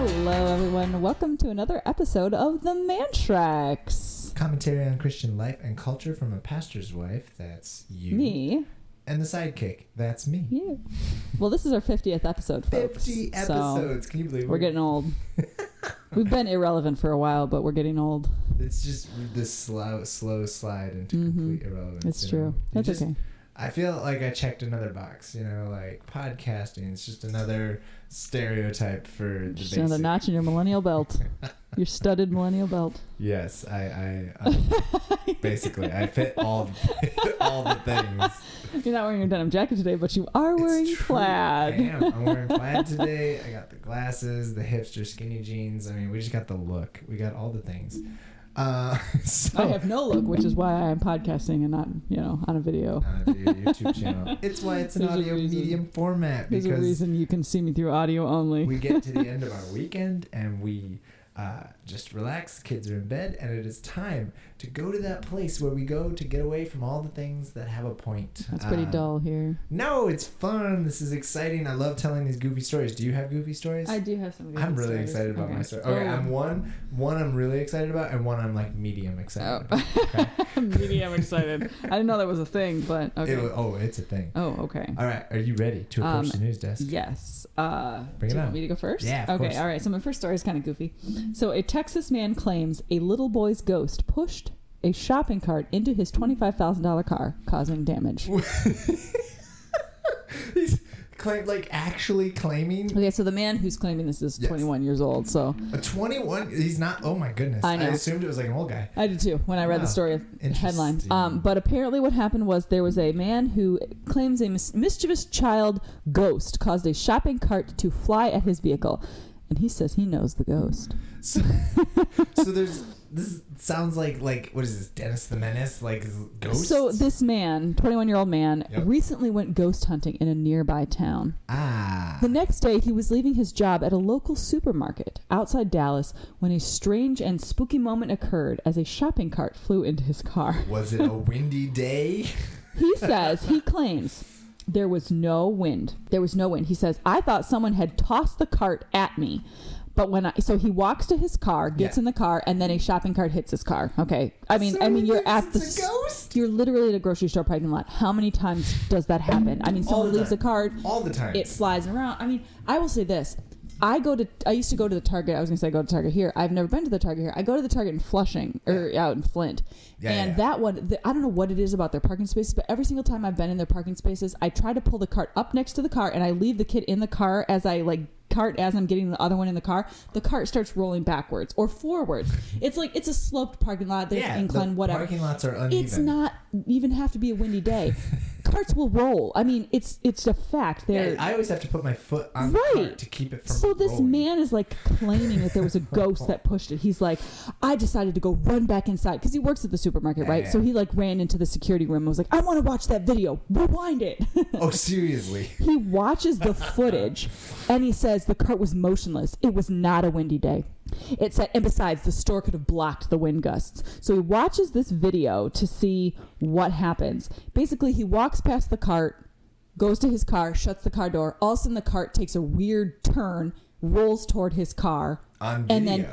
Hello, everyone. Welcome to another episode of The Mantrax. Commentary on Christian life and culture from a pastor's wife. That's you. Me. And the sidekick. That's me. You. Well, this is our 50th episode, folks. 50 episodes. Can you believe it? We're getting old. We've been irrelevant for a while, but we're getting old. It's just this slow slide into complete irrelevance. It's true. That's okay. I feel like I checked another box, like podcasting. It's just another stereotype for the Just basic. another notch in your millennial belt. Your studded millennial belt. Yes, I basically I fit all the things. You're not wearing your denim jacket today, but you are wearing plaid. I am. I'm wearing plaid today. I got the glasses, the hipster skinny jeans. I mean, we just got the look. We got all the things. So, I have no look, which is why I am podcasting and not, on a video. On a video YouTube channel. It's why it's an audio medium format. There's a reason you can see me through audio only. We get to the end of our weekend and we just relax. The kids are in bed and it is time to go to that place where we go to get away from all the things that have a point. That's pretty dull here. No, it's fun. This is exciting. I love telling these goofy stories. Do you have goofy stories? I do have some goofy stories. I'm really stories. excited about my story. Okay, I'm one I'm really excited about and one I'm like medium excited about. Okay? Medium excited. I didn't know that was a thing, but okay. It's a thing. Oh, okay. All right, are you ready to approach the news desk? Yes. Bring it on. Do you want me to go first? Yeah, of course. All right. So my first story is kind of goofy. So a Texas man claims a little boy's ghost pushed a shopping cart into his $25,000 car, causing damage. He's actually claiming. Okay, so the man who's claiming this is 21 years old. So a 21. He's not. Oh my goodness! I know. I assumed it was like an old guy. I did too when I read the story headline. But apparently, what happened was there was a man who claims a mischievous child ghost caused a shopping cart to fly at his vehicle. And he says he knows the ghost. So this sounds like what is this, Dennis the Menace, like ghosts? So this man, 21-year-old man, recently went ghost hunting in a nearby town. The next day, he was leaving his job at a local supermarket outside Dallas when a strange and spooky moment occurred as a shopping cart flew into his car. Was it a windy day? He claims... There was no wind. He says, I thought someone had tossed the cart at me. But so he walks to his car, gets in the car, and then a shopping cart hits his car. Okay. I mean, you're at the ghost? You're literally at a grocery store parking lot. How many times does that happen? I mean, someone leaves a cart. All the time. It flies around. I mean, I will say this. I used to go to the Target. I was going to say go to Target here. I've never been to the Target here. I go to the Target in Flushing or out in Flint. That one, I don't know what it is about their parking spaces, but every single time I've been in their parking spaces, I try to pull the cart up next to the car and I leave the kid in the car as I'm getting the other one in the car. The cart starts rolling backwards or forwards. It's a sloped parking lot. There's incline, whatever. Parking lots are uneven. It's not even have to be a windy day. Carts will roll. I mean, it's a fact. I always have to put my foot on the cart to keep it from rolling. So this man is claiming that there was a ghost that pushed it. He's like, I decided to go run back inside because he works at the supermarket, right? Yeah. So he ran into the security room and was like, I want to watch that video. Rewind it. Oh, seriously? He watches the footage and he says the cart was motionless. It was not a windy day. It said, and besides, the store could have blocked the wind gusts. So he watches this video to see what happens. Basically, he walks past the cart, goes to his car, shuts the car door. All of a sudden, the cart takes a weird turn, rolls toward his car. On video. And then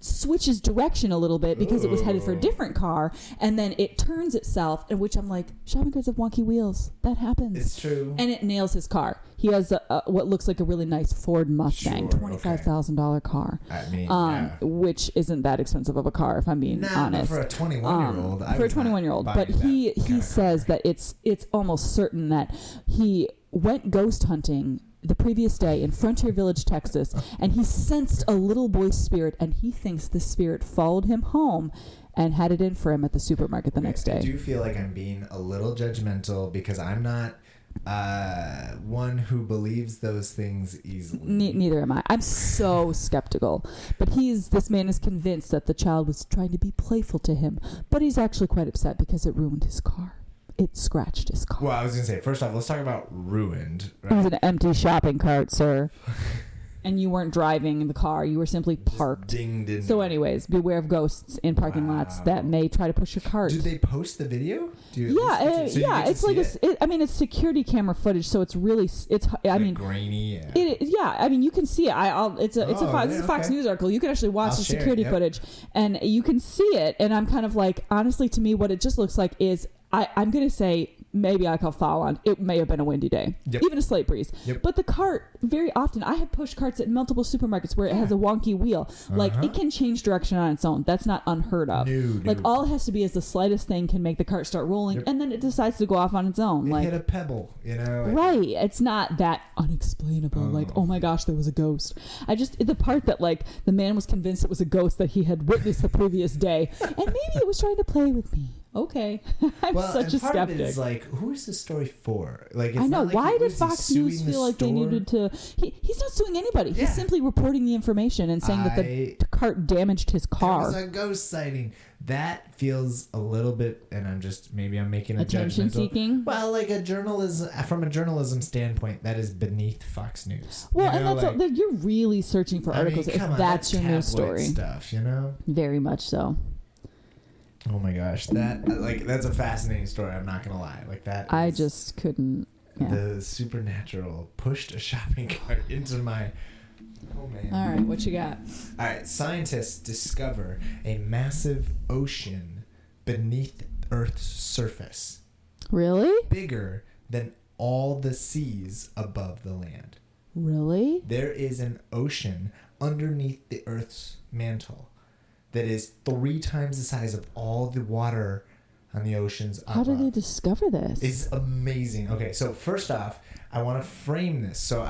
switches direction a little bit because it was headed for a different car, and then it turns itself, in which I'm like, shopping carts have wonky wheels. That happens. It's true. And it nails his car. He has what looks like a really nice Ford Mustang, $25,000 car. I mean, which isn't that expensive of a car, if I'm being honest. For a 21-year-old. For a 21-year-old. But he says that it's almost certain that he went ghost hunting the previous day in Frontier Village, Texas, and he sensed a little boy's spirit, and he thinks the spirit followed him home and had it in for him at the supermarket the next day. I do feel like I'm being a little judgmental because I'm not one who believes those things easily. Neither am I. I'm so skeptical. But this man is convinced that the child was trying to be playful to him, but he's actually quite upset because it ruined his car. It scratched his car. Well, I was going to say, first off, let's talk about ruined. Right? It was an empty shopping cart, sir. And you weren't driving in the car. You were simply parked. Dinged in. So anyways, beware of ghosts in parking lots that may try to push your cart. Do they post the video? It's like it's security camera footage, so it's really grainy. You can see it. It's a Fox News article. You can actually watch the security footage, and you can see it. And I'm kind of like, honestly, to me, what it just looks like is I'm gonna say. Maybe I call foul on. It may have been a windy day, even a slight breeze. But the cart, very often, I have pushed carts at multiple supermarkets where it has a wonky wheel. Like, it can change direction on its own. That's not unheard of. Like, all it has to be is the slightest thing can make the cart start rolling, and then it decides to go off on its own. It hit a pebble, Right. It's not that unexplainable. Like, oh my gosh, there was a ghost. The part that, like, the man was convinced it was a ghost that he had witnessed the previous day, and maybe it was trying to play with me. Okay. I'm such a skeptic. Part of it is like, who is this story for? Like, I know. Why did Fox News feel like they needed to? He's not suing anybody. Yeah. He's simply reporting the information and saying that the cart damaged his car. There was a ghost sighting. That feels a little bit, and I'm making a attention seeking. Well, like from a journalism standpoint, that is beneath Fox News. Well, and you're really searching for articles if that's your news story. Stuff, Very much so. Oh my gosh, that's a fascinating story. I'm not gonna lie, I just couldn't. Yeah. The supernatural pushed a shopping cart into my. Oh man! All right, what you got? All right, scientists discover a massive ocean beneath Earth's surface. Really? Bigger than all the seas above the land. Really? There is an ocean underneath the Earth's mantle that is 3 times the size of all the water on the oceans. How did they discover this? It's amazing. Okay, so first off, I want to frame this. So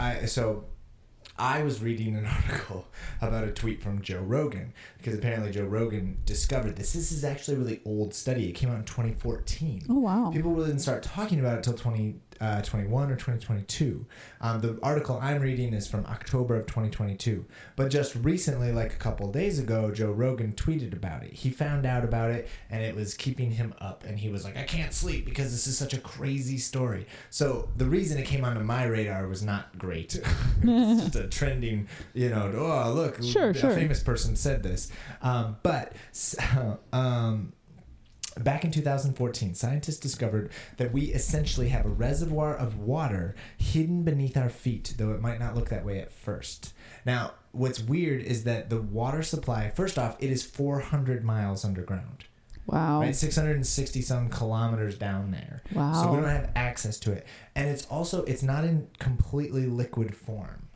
I was reading an article about a tweet from Joe Rogan, because apparently Joe Rogan discovered this. This is actually a really old study. It came out in 2014. Oh, wow. People really didn't start talking about it until 2021 or 2022. The article I'm reading is from October of 2022. But just recently, like a couple of days ago, Joe Rogan tweeted about it. He found out about it, and it was keeping him up. And he was like, I can't sleep because this is such a crazy story. So the reason it came onto my radar was not great. It's just a trending, oh, look, a famous person said this. Back in 2014, scientists discovered that we essentially have a reservoir of water hidden beneath our feet, though it might not look that way at first. Now, what's weird is that the water supply, first off, it is 400 miles underground. Wow. Right? 660 some kilometers down there. Wow. So we don't have access to it. And it's not in completely liquid form.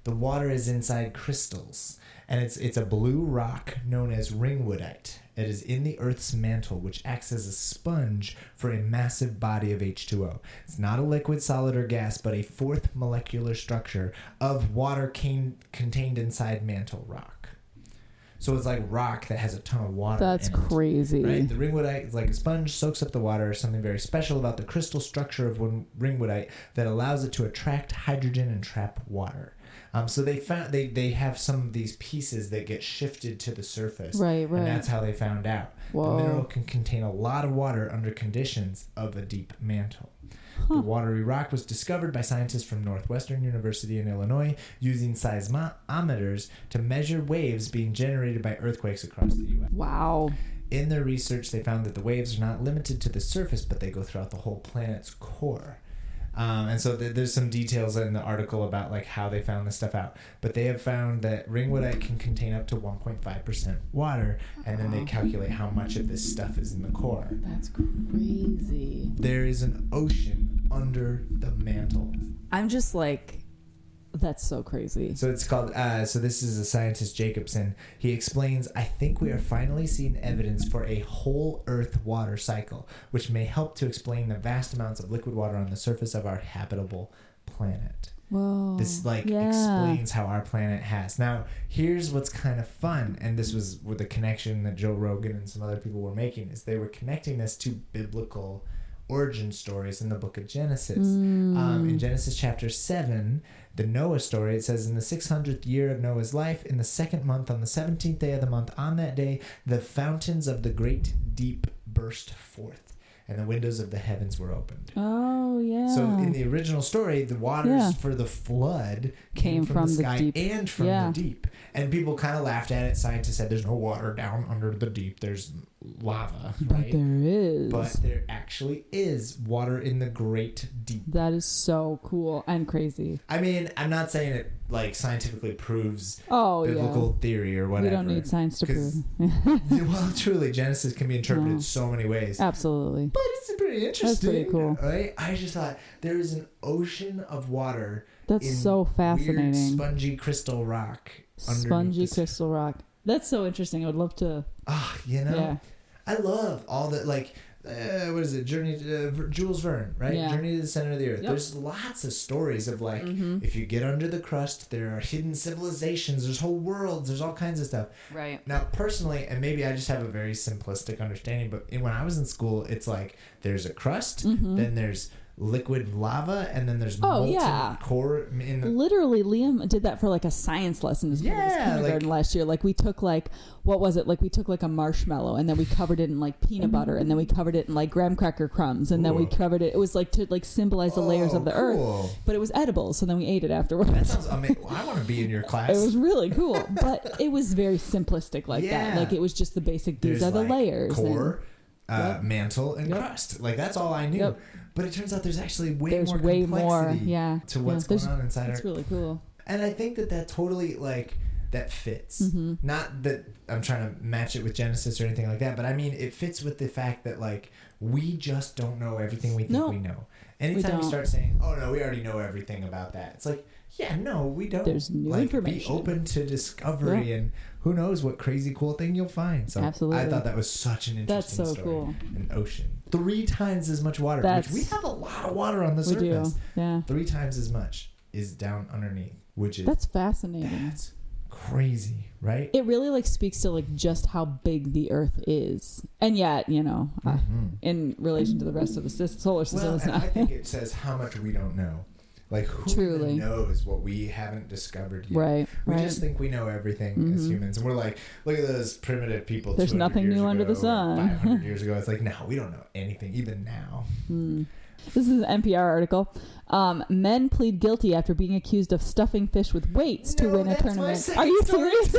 The water is inside crystals. And it's a blue rock known as ringwoodite. It is in the Earth's mantle, which acts as a sponge for a massive body of H2O. It's not a liquid, solid, or gas, but a fourth molecular structure of water contained inside mantle rock. So it's like rock that has a ton of water. That's in it, crazy. Right? The ringwoodite is like a sponge, soaks up the water. Something very special about the crystal structure of ringwoodite that allows it to attract hydrogen and trap water. So they found they have some of these pieces that get shifted to the surface, right, and that's how they found out. Whoa. The mineral can contain a lot of water under conditions of a deep mantle. The watery rock was discovered by scientists from Northwestern University in Illinois using seismometers to measure waves being generated by earthquakes across the U.S. Wow. In their research, they found that the waves are not limited to the surface, but they go throughout the whole planet's core. And so there's some details in the article about like how they found this stuff out. But they have found that ringwoodite can contain up to 1.5% water, and then they calculate how much of this stuff is in the core. That's crazy. There is an ocean under the mantle. I'm just like, that's so crazy. So it's called, so this is a scientist, Jacobson. He explains, I think we are finally seeing evidence for a whole Earth water cycle, which may help to explain the vast amounts of liquid water on the surface of our habitable planet. Whoa. This explains how our planet has. Now, here's what's kind of fun, and this was with the connection that Joe Rogan and some other people were making, is they were connecting this to biblical origin stories in the book of Genesis. In Genesis chapter 7, the Noah story, it says, in the 600th year of Noah's life, in the 2nd month, on the 17th day of the month, on that day, the fountains of the great deep burst forth, and the windows of the heavens were opened. Oh, Oh, yeah. So in the original story, the waters for the flood came from the sky deep. and from the deep. And people kind of laughed at it. Scientists said there's no water down under the deep. There's lava, but right? there is. But there actually is water in the great deep. That is so cool and crazy. I mean, I'm not saying it like scientifically proves biblical theory or whatever. We don't need science to prove. Well, truly, Genesis can be interpreted so many ways. Absolutely. But it's pretty interesting. That's pretty cool. Right? I just thought there is an ocean of water. That's so fascinating. Weird, spongy crystal rock. Spongy crystal rock. That's so interesting. I would love to. Yeah. I love all the like. What is it? Journey to Jules Verne, right? Yeah. Journey to the Center of the Earth. Yep. There's lots of stories of like, if you get under the crust, there are hidden civilizations. There's whole worlds. There's all kinds of stuff. Right. Now, personally, and maybe I just have a very simplistic understanding, but when I was in school, it's like there's a crust, then there's liquid lava, and then there's molten core in the... Literally, Liam did that for like a science lesson as part of his kindergarten last year. Like we took like, what was it? Like we took like a marshmallow and then we covered it in like peanut butter and then we covered it in like graham cracker crumbs and then we covered it. It was like to like symbolize the layers of the earth, but it was edible. So then we ate it afterwards. That sounds amazing. Well, I want to be in your class. It was really cool, but it was very simplistic like that. Like it was just the basic, these are the layers. Core, mantle, and crust. Like that's all I knew. But it turns out there's actually way more complexity to what's going on inside our... It's really cool. And I think that totally, like, that fits. Not that I'm trying to match it with Genesis or anything like that, but I mean, it fits with the fact that, like, we just don't know everything we think we know. Anytime we start saying, oh, no, we already know everything about that, it's like, yeah, no, we don't. There's new information. Be open to discovery and who knows what crazy cool thing you'll find. So absolutely. I thought that was such an interesting story. Cool. An ocean. 3 times as much water, which we have a lot of water on the surface. We do, yeah. 3 times as much is down underneath, which is... That's fascinating. That's crazy, right? It really like speaks to like just how big the Earth is. And yet, you know, in relation to the rest of the solar system, it's not. I think it says how much we don't know. Like, who even knows what we haven't discovered yet? Right. We just think we know everything as humans. And we're like, look at those primitive people. There's nothing new under the sun. 500 years ago. It's like, no, we don't know anything, even now. This is an NPR article. Men plead guilty after being accused of stuffing fish with weights to win a tournament. Are you serious?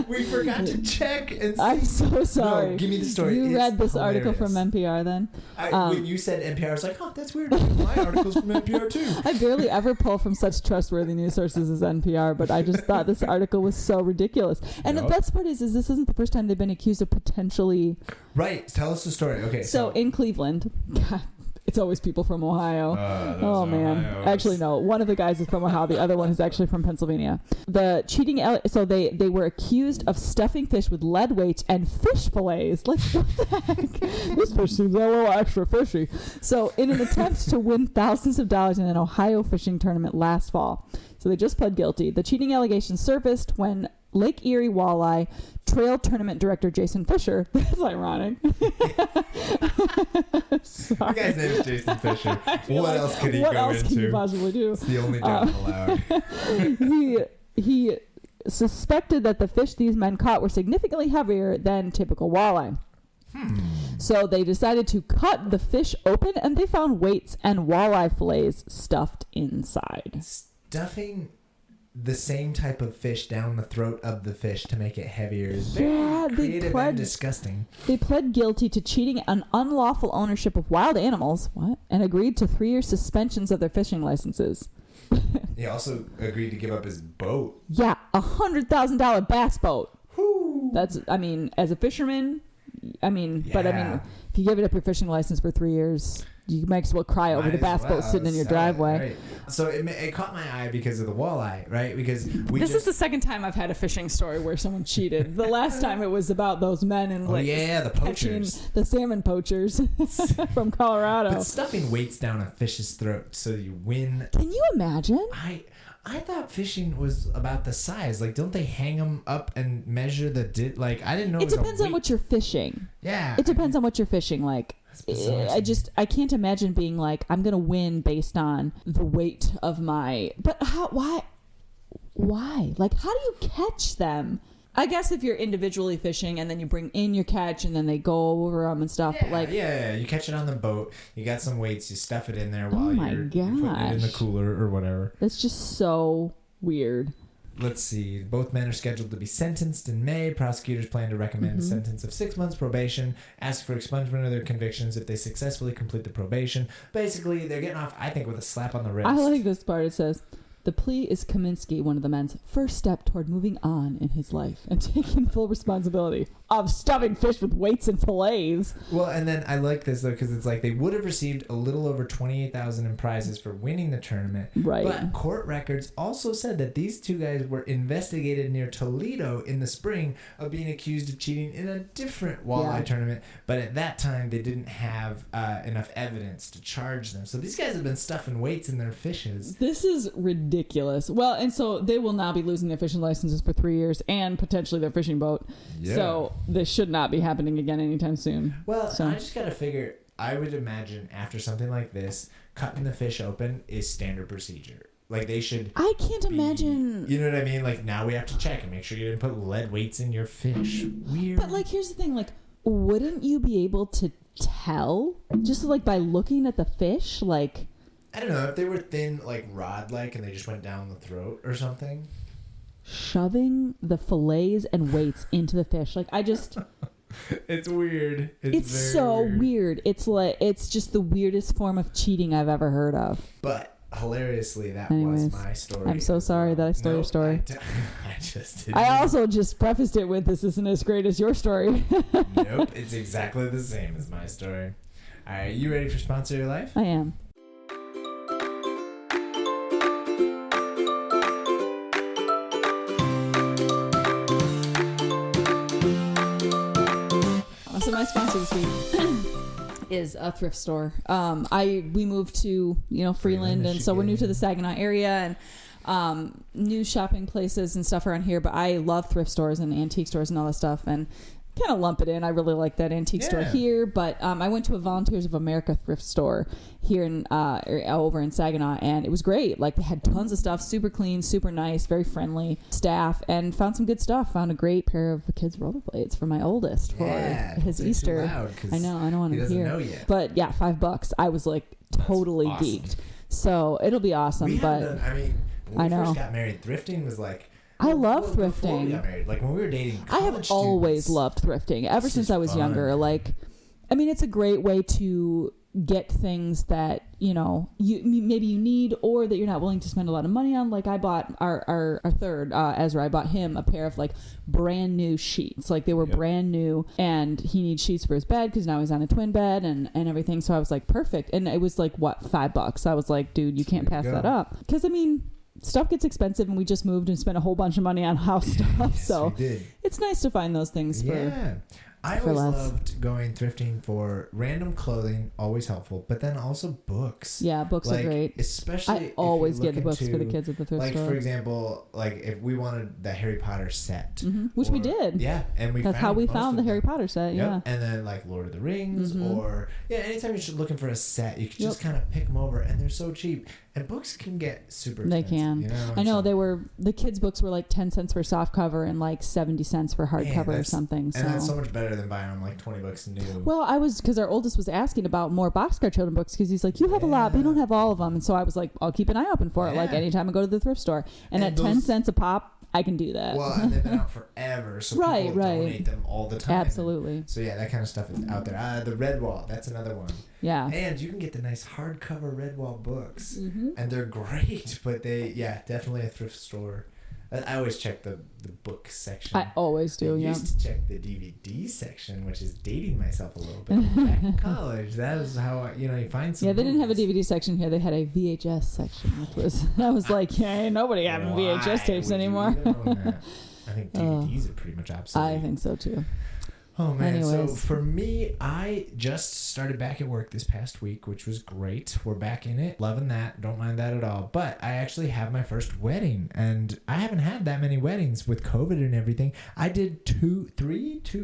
We forgot to check and see. I'm so sorry. No, give me the story. You read this article from NPR then? When you said NPR, I was like, oh, that's weird. My article's from NPR too. I barely ever pull from such trustworthy news sources as NPR, but I just thought this article was so ridiculous. And the best part is this isn't the first time they've been accused of potentially... Right. Tell us the story. Okay. So in Cleveland... God, it's always people from Ohio. Oh, man. Ohio's. Actually, no. One of the guys is from Ohio. The other one is actually from Pennsylvania. The cheating... So they were accused of stuffing fish with lead weights and fish fillets. Like, what the heck? This fish seems a little extra fishy. So in an attempt to win thousands of dollars in an Ohio fishing tournament last fall. So they just pled guilty. The cheating allegations surfaced when Lake Erie Walleye Trail Tournament Director Jason Fisher. That's ironic. The guy's name is Jason Fisher. What else could he go into? What else can you possibly do? It's the only job allowed. He suspected that the fish these men caught were significantly heavier than typical walleye. So they decided to cut the fish open, and they found weights and walleye fillets stuffed inside. Stuffing the same type of fish down the throat of the fish to make it heavier is very creative and disgusting. They pled guilty to cheating on unlawful ownership of wild animals, and agreed to 3-year suspensions of their fishing licenses. He also agreed to give up his boat. Yeah, $100,000 bass boat. Whew. That's, I mean, as a fisherman, but if you give it up your fishing license for 3 years... You might as well cry over the bass boat sitting in your driveway. Right. So it caught my eye because of the walleye, right? Because this is the second time I've had a fishing story where someone cheated. The last time it was about those men in the poachers, the salmon poachers from Colorado. But stuffing weights down a fish's throat so you win. Can you imagine? I thought fishing was about the size. Like, don't they hang them up and measure the I didn't know. It depends on what you're fishing. Yeah. It depends on what you're fishing. Like, I can't imagine being like, I'm gonna win based on the weight of my. But why? Like, how do you catch them? I guess if you're individually fishing and then you bring in your catch and then they go over them and stuff. Yeah, you catch it on the boat. You got some weights. You stuff it in there while you're gosh. putting it in the cooler or whatever. That's just so weird. Let's see. Both men are scheduled to be sentenced in May. Prosecutors plan to recommend a sentence of 6 months probation, ask for expungement of their convictions if they successfully complete the probation. Basically, they're getting off, I think, with a slap on the wrist. I like this part. It says, the plea is Kaminsky, one of the men's first step toward moving on in his life and taking full responsibility of stuffing fish with weights and fillets. Well, and then I like this, though, because it's like they would have received a little over $28,000 in prizes for winning the tournament. Right. But court records also said that these two guys were investigated near Toledo in the spring of being accused of cheating in a different walleye tournament. But at that time, they didn't have enough evidence to charge them. So these guys have been stuffing weights in their fishes. This is ridiculous. Well, and so they will now be losing their fishing licenses for 3 years and potentially their fishing boat. Yeah. So this should not be happening again anytime soon. Well, I just got to figure, I would imagine after something like this, cutting the fish open is standard procedure. Like they should. I can't imagine. You know what I mean? Like now we have to check and make sure you didn't put lead weights in your fish. Weird. But like, here's the thing. Like, wouldn't you be able to tell just like by looking at the fish? Like, I don't know if they were thin, like rod-like, and they just went down the throat or something. Shoving the fillets and weights into the fish. Like I just. It's weird. It's so weird. It's like it's just the weirdest form of cheating I've ever heard of. But hilariously, that was my story. I'm so sorry that I stole your story. I just didn't. I also just prefaced it with this isn't as great as your story. Nope, it's exactly the same as my story. All right, you ready for Sponsor Your Life? I am. So my sponsor this week is a thrift store. We moved to Freeland, and so we're new to the Saginaw area and new shopping places and stuff around here. But I love thrift stores and antique stores and all that stuff, and kind of lump it in. I really like that antique store here, but I went to a Volunteers of America thrift store here in over in Saginaw, and it was great. Like they had tons of stuff, super clean, super nice, very friendly staff, and found some good stuff. Found a great pair of kids rollerblades for my oldest for his Easter. I know, I don't want to hear. Know yet. But yeah, $5. I was like totally geeked. So it'll be awesome. When we first got married, thrifting was like. I love thrifting. Before we got married, like when we were dating, I have always loved thrifting ever since I was younger. Like, I mean, it's a great way to get things that you maybe you need or that you're not willing to spend a lot of money on. Like I bought our third Ezra. I bought him a pair of like brand new sheets. Like they were brand new, and he needs sheets for his bed because now he's on a twin bed and everything. So I was like, perfect. And it was like what, $5. I was like, dude, you can't pass that up because I mean. Stuff gets expensive, and we just moved and spent a whole bunch of money on house stuff. Yes, so it's nice to find those things I always loved going thrifting for random clothing, always helpful, but then also books. Yeah, books are great. Especially I always get the books for the kids at the thrift store. Like, for example, like if we wanted the Harry Potter set. Which we did. Yeah, and that's how we found the Harry Potter set, And then like Lord of the Rings or, anytime you're looking for a set, you can just kind of pick them over, and they're so cheap. And books can get super expensive. They can. I know the kids' books were like 10 cents for soft cover and like 70 cents for hardcover or something. And that's so much better than buying them like $20 new. Well, because our oldest was asking about more Boxcar Children books because he's like, you have a lot, but you don't have all of them. And so I was like, I'll keep an eye open for it. Like anytime I go to the thrift store. And at 10 cents a pop, I can do that. Well, and they've been out forever, so people donate them all the time. Absolutely. So yeah, that kind of stuff is out there. The Redwall, that's another one. Yeah. And you can get the nice hardcover Redwall books, and they're great. But definitely a thrift store. I always check the book section. I always do. I used to check the DVD section, which is dating myself a little bit. Back in college, that was how you find some. Yeah, they didn't have a DVD section here. They had a VHS section, which was I was like, ain't nobody having VHS tapes anymore. I think DVDs are pretty much obsolete. I think so too. Oh, man. So Anyways. for me, I just started back at work this past week, which was great. We're back in it. Loving that. Don't mind that at all. But I actually have my first wedding, and I haven't had that many weddings with COVID and everything. I did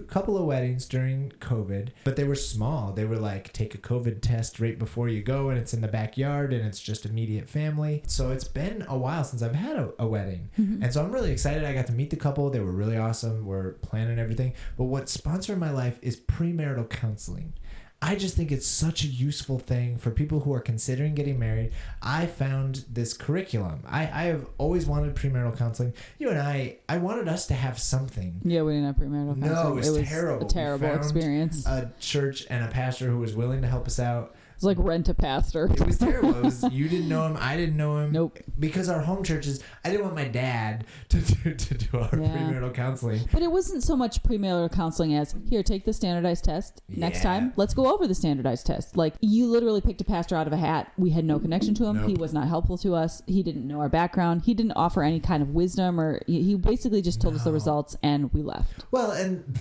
couple of weddings during COVID, but they were small. They were like, take a COVID test right before you go, and it's in the backyard, and it's just immediate family. So it's been a while since I've had a wedding. And so I'm really excited. I got to meet the couple. They were really awesome. We're planning everything. But what's sponsored in my life is premarital counseling. I just think it's such a useful thing for people who are considering getting married. I found this curriculum. I have always wanted premarital counseling. You and I wanted us to have something. Yeah, we didn't have premarital counseling. No, it was terrible. A terrible experience. A church and a pastor who was willing to help us out. It was like rent a pastor. It was terrible. You didn't know him. I didn't know him. Nope. Because our home churches, I didn't want my dad to do our premarital counseling. But it wasn't so much premarital counseling as, here, take the standardized test. Next time, let's go over the standardized test. Like, you literally picked a pastor out of a hat. We had no connection to him. Nope. He was not helpful to us. He didn't know our background. He didn't offer any kind of wisdom, or he basically just told us the results, and we left. Well, and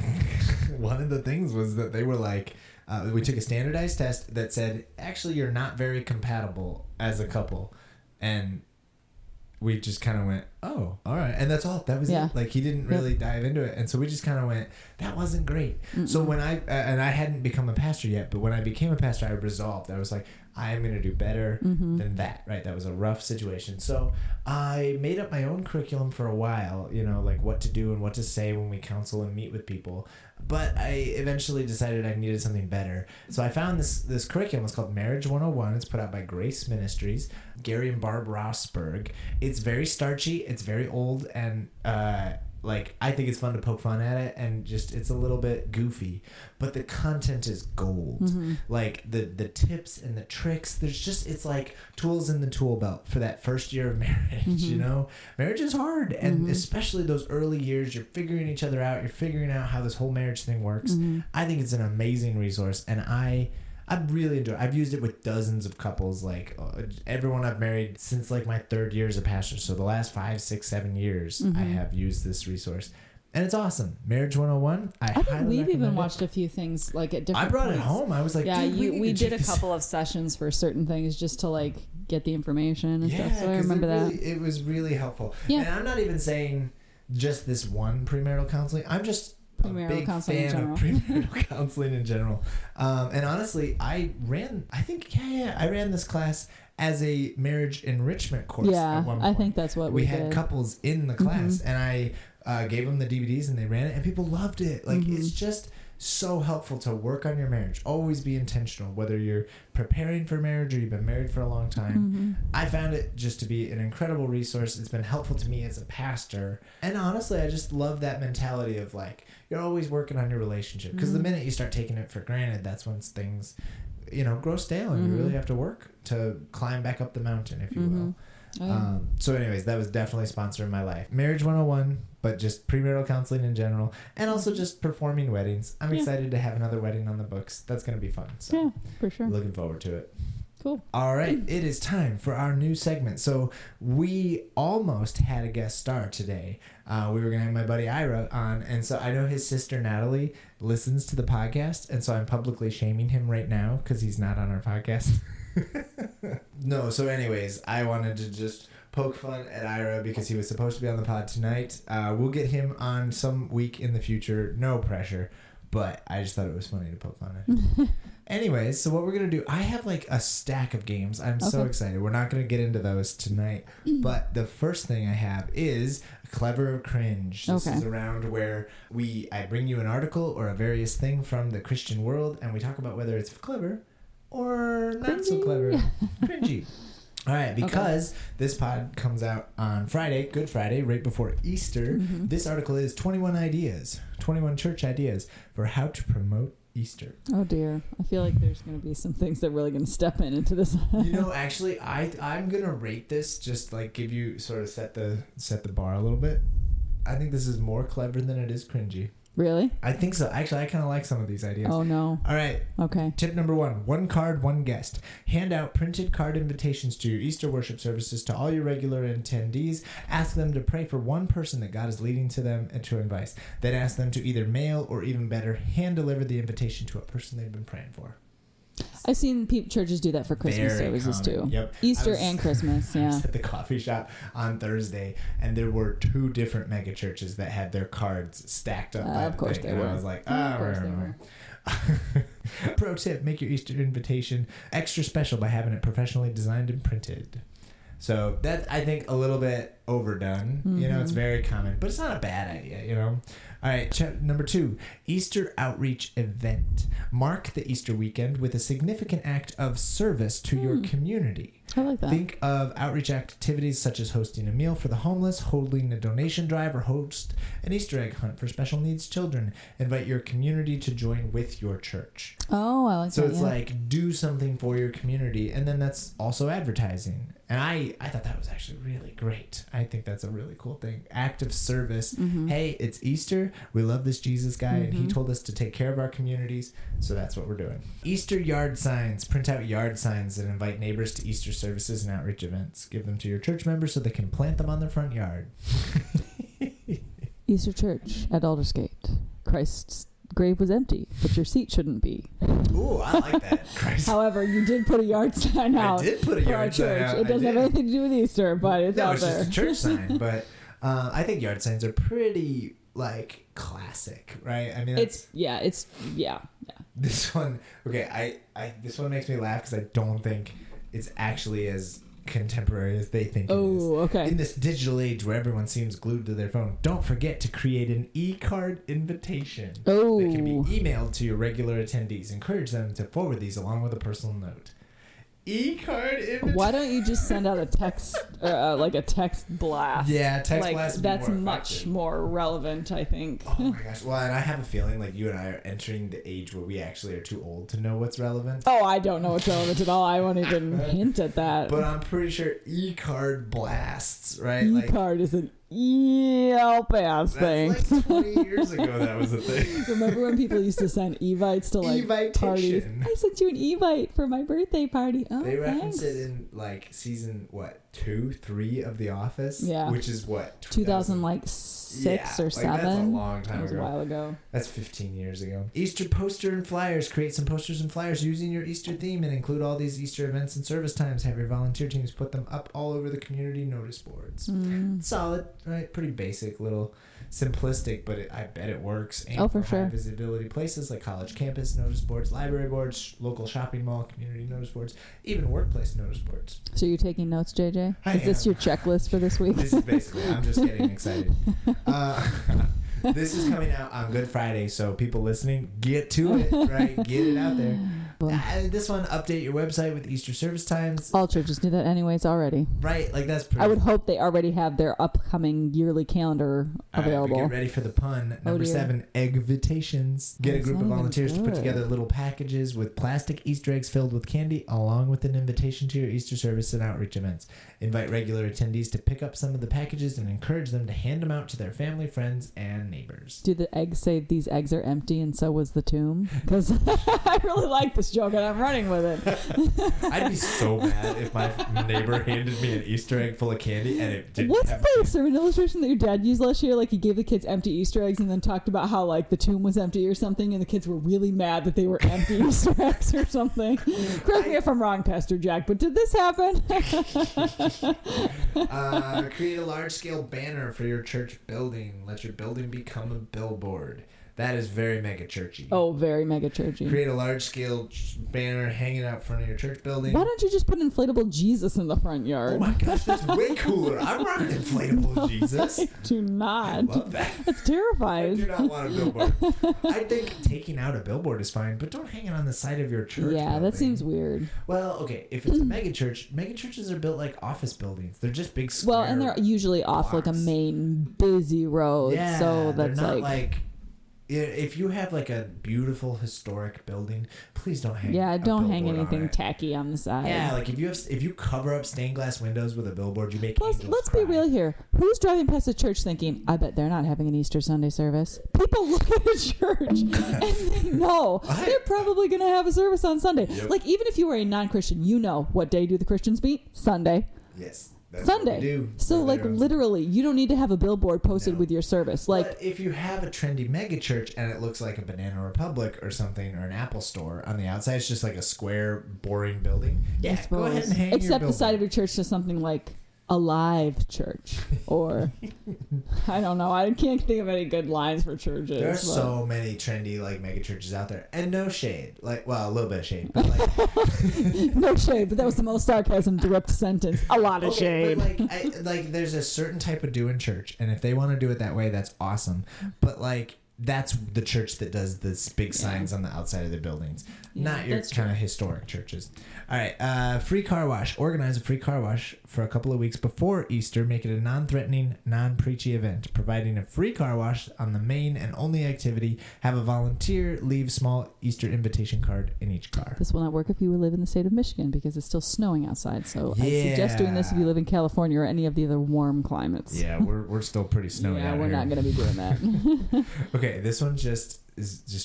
one of the things was that they were like, we took a standardized test that said, actually, you're not very compatible as a couple. And we just kind of went, oh, all right. And that's all. That was it. Like, he didn't really dive into it. And so we just kind of went, that wasn't great. So when I hadn't become a pastor yet, but when I became a pastor, I resolved. I was like, I am going to do better than that, right? That was a rough situation. So I made up my own curriculum for a while, like what to do and what to say when we counsel and meet with people. But I eventually decided I needed something better. So I found this curriculum. It's called Marriage 101. It's put out by Grace Ministries, Gary and Barb Rossberg. It's very starchy. It's very old. And I think it's fun to poke fun at it. And just, it's a little bit goofy. But the content is gold. Like the tips and the tricks. It's like tools in the tool belt for that first year of marriage, Marriage is hard. And especially those early years, you're figuring each other out. You're figuring out how this whole marriage thing works. I think it's an amazing resource. And I really enjoy it. I've used it with dozens of couples, like everyone I've married since like my third year as a pastor. So the last 5, 6, 7 years, I have used this resource. And it's awesome. Marriage 101. I think we've even watched a few things like at different I brought points. it home. I was like, yeah, dude, we did a couple of sessions for certain things just to like get the information and stuff. So I remember that. It was really helpful. Yeah. And I'm not even saying just this one premarital counseling. I'm just a big fan of premarital counseling in general. And honestly, I ran this class as a marriage enrichment course at one point. I think that's what we had couples in the class, and I gave them the DVDs and they ran it, and people loved it. Like, it's just so helpful to work on your marriage. Always be intentional, whether you're preparing for marriage or you've been married for a long time. I found it just to be an incredible resource. It's been helpful to me as a pastor. And honestly, I just love that mentality of like, you're always working on your relationship. Because the minute you start taking it for granted, that's when things, grow stale, and you really have to work to climb back up the mountain, if you will. Oh, yeah. So anyways, that was definitely sponsoring my life. Marriage 101, but just premarital counseling in general, and also just performing weddings. I'm excited to have another wedding on the books. That's going to be fun. So yeah, for sure. Looking forward to it. Cool. All right, it is time for our new segment. So we almost had a guest star today. We were going to have my buddy Ira on, and so I know his sister Natalie listens to the podcast, and so I'm publicly shaming him right now because he's not on our podcast. No, so anyways, I wanted to just poke fun at Ira because he was supposed to be on the pod tonight. We'll get him on some week in the future. No pressure. But I just thought it was funny to poke fun at him. Anyways, so what we're going to do, I have like a stack of games. I'm so excited. We're not going to get into those tonight. But the first thing I have is Clever or Cringe. This is a round where I bring you an article or a various thing from the Christian world, and we talk about whether it's clever or not so clever. Cringy. All right, because this pod comes out on Friday, Good Friday, right before Easter. This article is 21 church ideas for how to promote Easter. Oh dear, I feel like there's going to be some things that are really going to step into this. Actually, I'm going to rate this, just like give you sort of set the bar a little bit. I think this is more clever than it is cringy. Really? I think so. Actually, I kind of like some of these ideas. Oh, no. All right. Okay. Tip number 1, one card, one guest. Hand out printed card invitations to your Easter worship services to all your regular attendees. Ask them to pray for one person that God is leading to them and to invite. Then ask them to either mail or, even better, hand deliver the invitation to a person they've been praying for. I've seen churches do that for Christmas services common. too. Yep. Easter and Christmas. Yeah. I was at the coffee shop on Thursday, and there were 2 different mega churches that had their cards stacked up. Of course they were. I was like, of course they were. Pro tip: make your Easter invitation extra special by having it professionally designed and printed. So that's, I think, a little bit overdone. You know, it's very common, but it's not a bad idea. You know. All right, number 2, Easter outreach event. Mark the Easter weekend with a significant act of service to your community. I like that. Think of outreach activities such as hosting a meal for the homeless, holding a donation drive, or host an Easter egg hunt for special needs children. Invite your community to join with your church. Oh, I like that. So it's like, do something for your community, and then that's also advertising. And I thought that was actually really great. I think that's a really cool thing. Act of service. Hey, it's Easter. We love this Jesus guy, and he told us to take care of our communities, so that's what we're doing. Easter yard signs. Print out yard signs and invite neighbors to Easter services and outreach events. Give them to your church members so they can plant them on their front yard. Easter church at Aldersgate. Christ's grave was empty, but your seat shouldn't be. Ooh, I like that. Christ. However, you did put a yard sign out. I did put a yard sign out. It doesn't have anything to do with Easter, but it's out there. It's just a church sign. But I think yard signs are pretty, like, classic, right? I mean, It's. This one, okay, this one makes me laugh because I don't think it's actually as contemporary as they think it is. Oh, okay. In this digital age where everyone seems glued to their phone, don't forget to create an e-card invitation that can be emailed to your regular attendees. Encourage them to forward these along with a personal note. E-card invitation. Why don't you just send out a text, like a text blast? Yeah, text blast. That's much more relevant, I think. Oh my gosh. Well, and I have a feeling like you and I are entering the age where we actually are too old to know what's relevant. Oh, I don't know what's relevant at all. I won't even hint at that. But I'm pretty sure e-card blasts, right? E-card is an pass thing. That's like 20 years ago that was a thing. Remember when people used to send evites to like parties? I sent you an evite for my birthday party. Oh, they reference it in like season 2, 3 of The Office. Yeah, which is what 2006 or 7. That's a long time ago. That was a while ago. That's 15 years ago. Easter poster and flyers. Create some posters and flyers using your Easter theme and include all these Easter events and service times. Have your volunteer teams put them up all over the community notice boards. Solid, right? Pretty basic, little simplistic, but I bet it works. And for sure. High visibility places like college campus notice boards, library boards, local shopping mall, community notice boards, even workplace notice boards. So you're taking notes, JJ? I Is this your checklist for this week? This is basically, I'm just getting excited. This is coming out on Good Friday, so people listening, get to it, right? Get it out there. This one, update your website with Easter service times. All churches do that anyways already. Right, like that's pretty. I would hope they already have their upcoming yearly calendar available. Get ready for the pun. Number 7, eggvitations. Get a group of volunteers to put together little packages with plastic Easter eggs filled with candy, along with an invitation to your Easter service and outreach events. Invite regular attendees to pick up some of the packages and encourage them to hand them out to their family, friends, and neighbors. Do the eggs say these eggs are empty and so was the tomb? Because I really like this joke and I'm running with it. I'd be so mad if my neighbor handed me an Easter egg full of candy and it didn't Wasn't there a sermon illustration that your dad used last year? Like he gave the kids empty Easter eggs and then talked about how like the tomb was empty or something and the kids were really mad that they were empty Easter eggs or something. Correct me if I'm wrong, Pastor Jack, but did this happen? Create a large-scale banner for your church building. Let your building become a billboard. That is very mega churchy. Oh, very mega churchy. Create a large-scale banner hanging out front of your church building. Why don't you just put inflatable Jesus in the front yard? Oh my gosh, that's way cooler. I'm running inflatable Jesus. I do not. I love that. That's terrifying. I do not want a billboard. I think taking out a billboard is fine, but don't hang it on the side of your church building. That seems weird. Well, okay, if it's a mega churches are built like office buildings. They're just big square Well, and they're usually off blocks. like a main busy road. Yeah, so that's they're not like if you have like a beautiful historic building, please don't hang. Yeah, don't hang billboard anything on it. tacky on the side. Yeah, like if you cover up stained glass windows with a billboard, you make. Plus, let's be real here. Who's driving past the church thinking, I bet they're not having an Easter Sunday service? People look at a church and they know they're probably going to have a service on Sunday. Yep. Like, even if you were a non-Christian, you know what day do the Christians meet? Sunday. Yes. That's Sunday. What we do. So, like, literally, you don't need to have a billboard posted with your service. Like, but if you have a trendy mega church and it looks like a Banana Republic or something, or an Apple store on the outside, it's just like a square, boring building. Yeah, go ahead and hang your except the billboard. side of your church says something like Alive Church, or I don't know. I can't think of any good lines for churches. There are so many trendy like mega churches out there, and no shade. Like, well, a little bit of shade, but like no shade. But that was the most sarcasm direct sentence. A lot of shade. But like, there's a certain type of doing church, and if they want to do it that way, that's awesome. But like, that's the church that does this big signs on the outside of the buildings, not your kind of historic churches. All right, free car wash. Organize a free car wash for a couple of weeks before Easter. Make it a non-threatening, non-preachy event, providing a free car wash on the main and only activity. Have a volunteer leave small Easter invitation card in each car. This will not work if you live in the state of Michigan because it's still snowing outside. So I suggest doing this if you live in California or any of the other warm climates. Yeah, we're still pretty snowy out we're here. not going to be doing that. Okay, this one just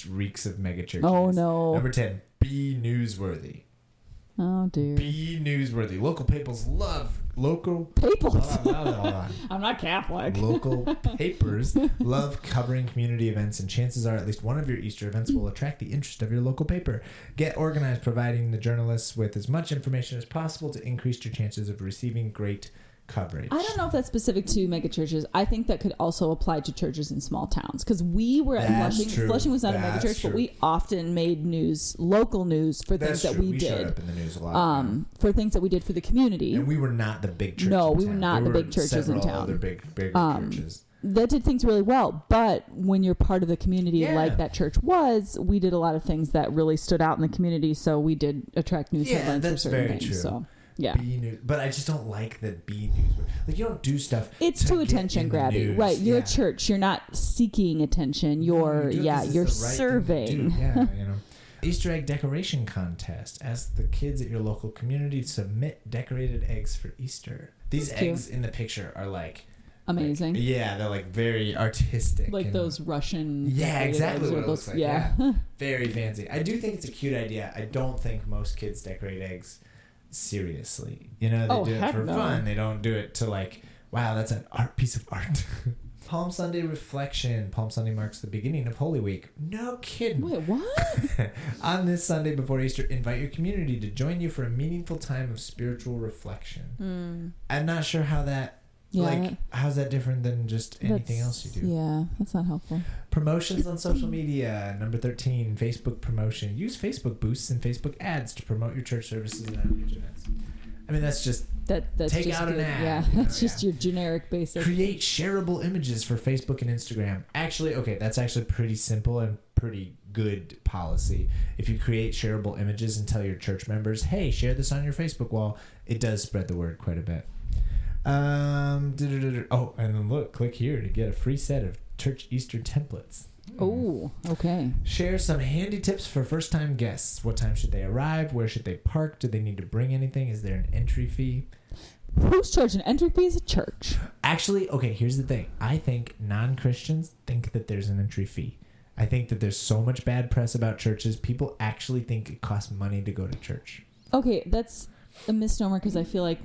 reeks of mega churches. Oh no. Number 10, be newsworthy. Oh dear. Be newsworthy. Local papers love I'm not Catholic. Local papers love covering community events, and chances are at least one of your Easter events will attract the interest of your local paper. Get organized, providing the journalists with as much information as possible to increase your chances of receiving great coverage. I don't know if that's specific to mega churches. I think that could also apply to churches in small towns because we were at Flushing. True. Flushing was not a mega church, but we often made local news for things that we did. Showed up in the news a lot. For things that we did for the community. And we were not the big churches. No, we were not the big churches in town. Other bigger churches. That did things really well, but when you're part of the community like that church was, we did a lot of things that really stood out in the community. So we did attract news headlines for certain things. True. So. Yeah, but I just don't like the B news. Like, you don't do stuff. It's too attention grabbing, right? You're a church. You're not seeking attention. You're serving. Yeah, you know. Easter egg decoration contest. Ask the kids at your local community to submit decorated eggs for Easter. These eggs in the picture are like amazing. They're like very artistic. Like those Russian. Yeah, exactly what it looks like. Yeah. Very fancy. I do think it's a cute idea. I don't think most kids decorate eggs seriously. You know, they do it for fun. They don't do it to like, wow, that's an piece of art. Palm Sunday reflection. Palm Sunday marks the beginning of Holy Week. No kidding. Wait, what? On this Sunday before Easter, invite your community to join you for a meaningful time of spiritual reflection. I'm not sure how that how's that different than just anything else you do? Yeah, that's not helpful. Promotions on social media. Number 13, Facebook promotion. Use Facebook boosts and Facebook ads to promote your church services and outreach events. I mean, that's just that's take just out an ad. Yeah, that's just your generic basic. Create shareable images for Facebook and Instagram. Actually, that's actually pretty simple and pretty good policy. If you create shareable images and tell your church members, hey, share this on your Facebook wall, it does spread the word quite a bit. And then look, click here to get a free set of church Easter templates. Oh, okay. Share some handy tips for first-time guests. What time should they arrive? Where should they park? Do they need to bring anything? Is there an entry fee? Who's charging entry fee as a church? Actually, here's the thing. I think non-Christians think that there's an entry fee. I think that there's so much bad press about churches. People actually think it costs money to go to church. Okay, that's a misnomer because I feel like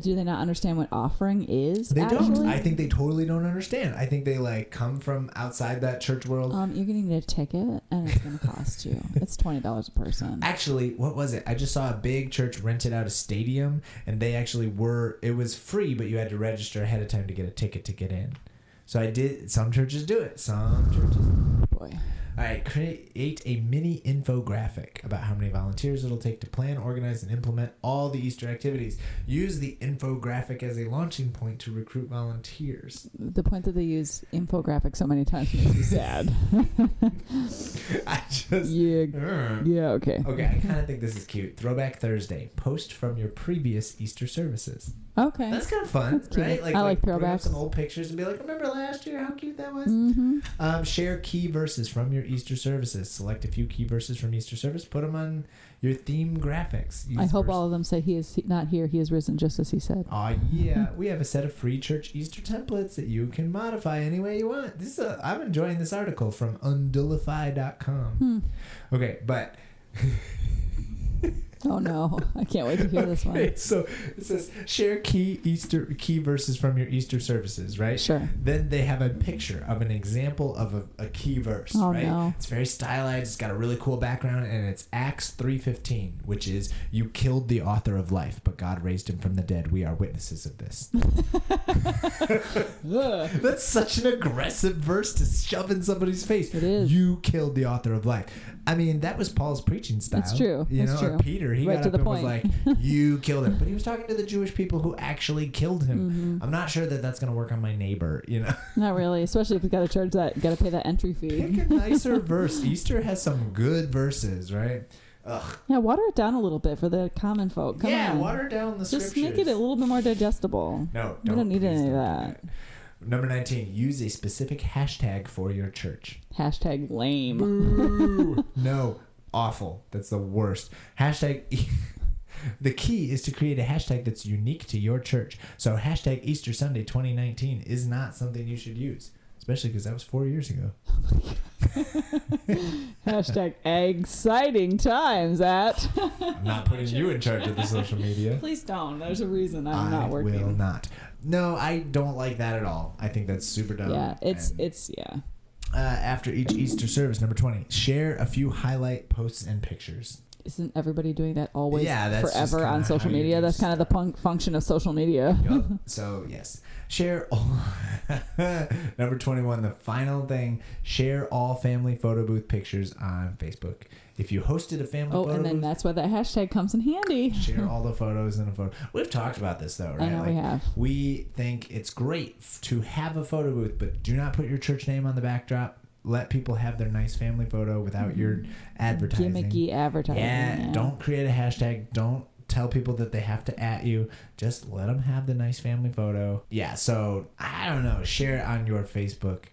do they not understand what offering is? They don't. I think they totally don't understand. I think they come from outside that church world. You're gonna need a ticket and it's gonna cost you. It's $20 a person. Actually, what was it? I just saw a big church rented out a stadium, and they actually it was free, but you had to register ahead of time to get a ticket to get in. So I did. Some churches do it. Some churches. Boy. All right, create a mini infographic about how many volunteers it'll take to plan, organize, and implement all the Easter activities. Use the infographic as a launching point to recruit volunteers. The point that they use infographic so many times makes me sad. Okay, I kind of think this is cute. Throwback Thursday. Post from your previous Easter services. Okay. That's kind of fun, right? I like bring up throwbacks. some old pictures and be like, remember last year how cute that was? Mm-hmm. Share key verses from your Easter services. Select a few key verses from Easter service. Put them on your theme graphics. I hope all of them say he is not here. He is risen, just as he said. Yeah. We have a set of free church Easter templates that you can modify any way you want. I'm enjoying this article from undulify.com. Okay, but... Oh no! I can't wait to hear this one. Okay, so it says share key verses from your Easter services, right? Sure. Then they have a picture of an example of a key verse, Oh, right? no. It's very stylized. It's got a really cool background, and it's Acts 3:15, which is you killed the author of life, but God raised him from the dead. We are witnesses of this. That's such an aggressive verse to shove in somebody's face. It is. You killed the author of life. I mean, that was Paul's preaching style. It's true. It's true. Or Peter, he right got to up the and point. was like, you killed him. But he was talking to the Jewish people who actually killed him. Mm-hmm. I'm not sure that that's going to work on my neighbor, Not really, especially if you got to charge that, got to pay that entry fee. Pick a nicer verse. Easter has some good verses, right? Ugh. Yeah, water it down a little bit for the common folk. Come on. Water down the Just scriptures. make it a little bit more digestible. No, we don't need please any of don't that. do Number 19, use a specific hashtag for your church. Hashtag lame. Boo. No, awful. That's the worst. Hashtag... The key is to create a hashtag that's unique to your church. So hashtag Easter Sunday 2019 is not something you should use. Especially because that was 4 years ago. Hashtag exciting times at... I'm not putting you in charge of the social media. Please don't. There's a reason I'm not working. I will not. No, I don't like that at all. I think that's super dumb. Yeah, it's. After each Easter service, number 20, share a few highlight posts and pictures. Isn't everybody doing that always? Yeah, that's just forever on kinda social how you media. do That's kind of the function of social media. Yep. So yes, share all. Number 21, the final thing: share all family photo booth pictures on Facebook. If you hosted a family photo and then booth, that's where that hashtag comes in handy. share all the photos in a photo. We've talked about this though, right? I know we have. We think it's great to have a photo booth, but do not put your church name on the backdrop. Let people have their nice family photo without your advertising. Gimmicky advertising. Yeah, don't create a hashtag. Don't tell people that they have to @ you. Just let them have the nice family photo. Yeah, so I don't know. Share it on your Facebook.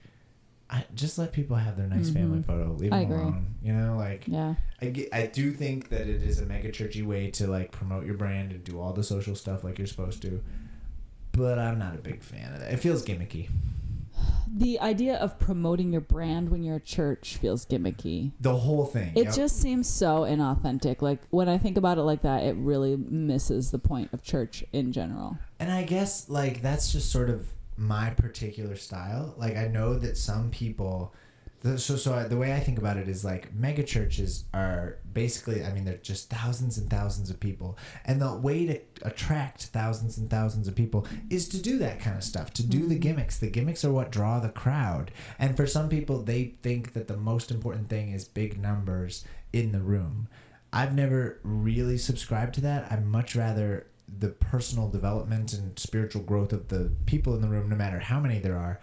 Just let people have their nice family photo. Leave them alone. Yeah. I do think that it is a mega churchy way to promote your brand and do all the social stuff like you're supposed to. But I'm not a big fan of that. It feels gimmicky. The idea of promoting your brand when you're a church feels gimmicky. The whole thing. It just seems so inauthentic. Like, when I think about it like that, it really misses the point of church in general. And I guess, that's just sort of my particular style. I know that some people... So the way I think about it is mega churches are basically, they're just thousands and thousands of people. And the way to attract thousands and thousands of people is to do that kind of stuff, to do the gimmicks. The gimmicks are what draw the crowd. And for some people, they think that the most important thing is big numbers in the room. I've never really subscribed to that. I'd much rather the personal development and spiritual growth of the people in the room, no matter how many there are.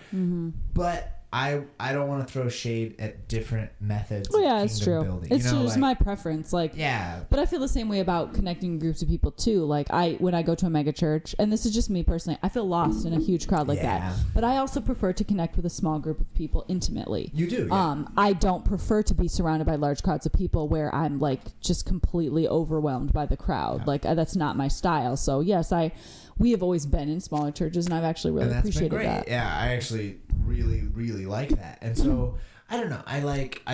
But I don't want to throw shade at different methods. Well, yeah, it's true. Building. It's just my preference. Yeah. But I feel the same way about connecting groups of people too. When I go to a mega church, and this is just me personally, I feel lost in a huge crowd like that. But I also prefer to connect with a small group of people intimately. You do. Yeah. I don't prefer to be surrounded by large crowds of people where I'm just completely overwhelmed by the crowd. Yeah. That's not my style. So yes, we have always been in smaller churches, and I've actually really appreciated that. Yeah, I actually really, really like that. And so, I don't know. I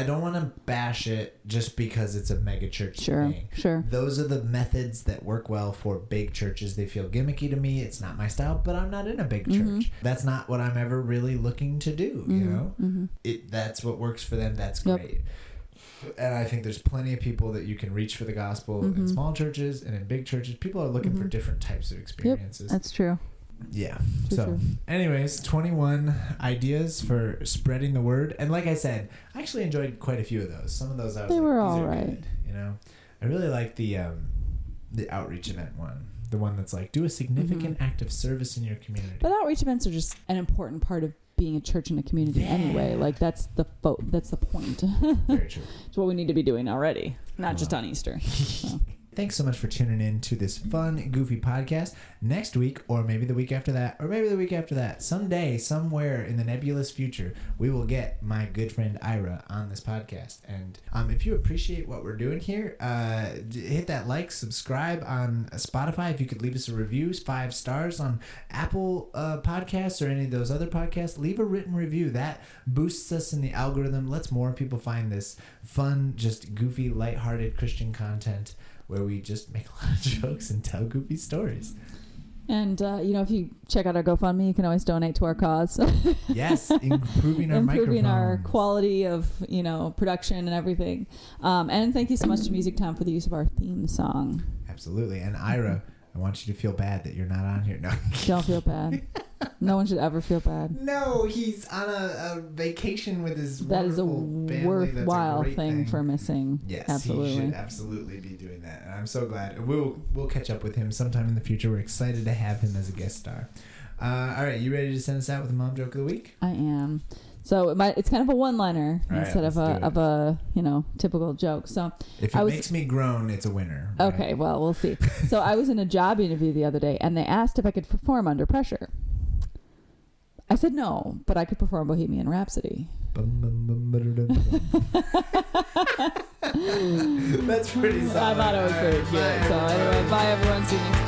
don't want to bash it just because it's a mega church thing. Sure. Those are the methods that work well for big churches. They feel gimmicky to me. It's not my style, but I'm not in a big church. That's not what I'm ever really looking to do, you know? That's what works for them. That's great. And I think there's plenty of people that you can reach for the gospel in small churches and in big churches. People are looking for different types of experiences. That's true. Yeah. True. Anyways, 21 ideas for spreading the word. And like I said, I actually enjoyed quite a few of those. Some of those they were all these are right. good, you know. I really like the outreach event one. The one that's do a significant act of service in your community. But outreach events are just an important part of being a church in a community anyway. That's the point. Very true. It's what we need to be doing already, not just on Easter. So. Thanks so much for tuning in to this fun, goofy podcast. Next week, or maybe the week after that, or maybe the week after that, someday, somewhere in the nebulous future, we will get my good friend Ira on this podcast. And if you appreciate what we're doing here, hit that like, subscribe on Spotify. If you could leave us a review, 5 stars on Apple Podcasts or any of those other podcasts, leave a written review. That boosts us in the algorithm, lets more people find this fun, just goofy, lighthearted Christian content where we just make a lot of jokes and tell goofy stories. And, if you check out our GoFundMe, you can always donate to our cause. Yes, improving our microphones. Our quality of, production and everything. And thank you so much to Music Town for the use of our theme song. Absolutely. And Ira, I want you to feel bad that you're not on here. No. Don't feel bad. No one should ever feel bad. No, he's on a vacation with his That is a family. worthwhile thing for missing. Yes, absolutely. He should absolutely be doing that. And I'm so glad. We'll catch up with him sometime in the future. We're excited to have him as a guest star. All right, you ready to send us out with the mom joke of the week? I am. So it's kind of a one-liner instead of a typical joke. So if it makes me groan, it's a winner. Right? Okay, well, we'll see. So I was in a job interview the other day, and they asked if I could perform under pressure. I said no, but I could perform Bohemian Rhapsody. That's pretty solid. I thought it was pretty cute. So anyway, bye everyone. See you next time.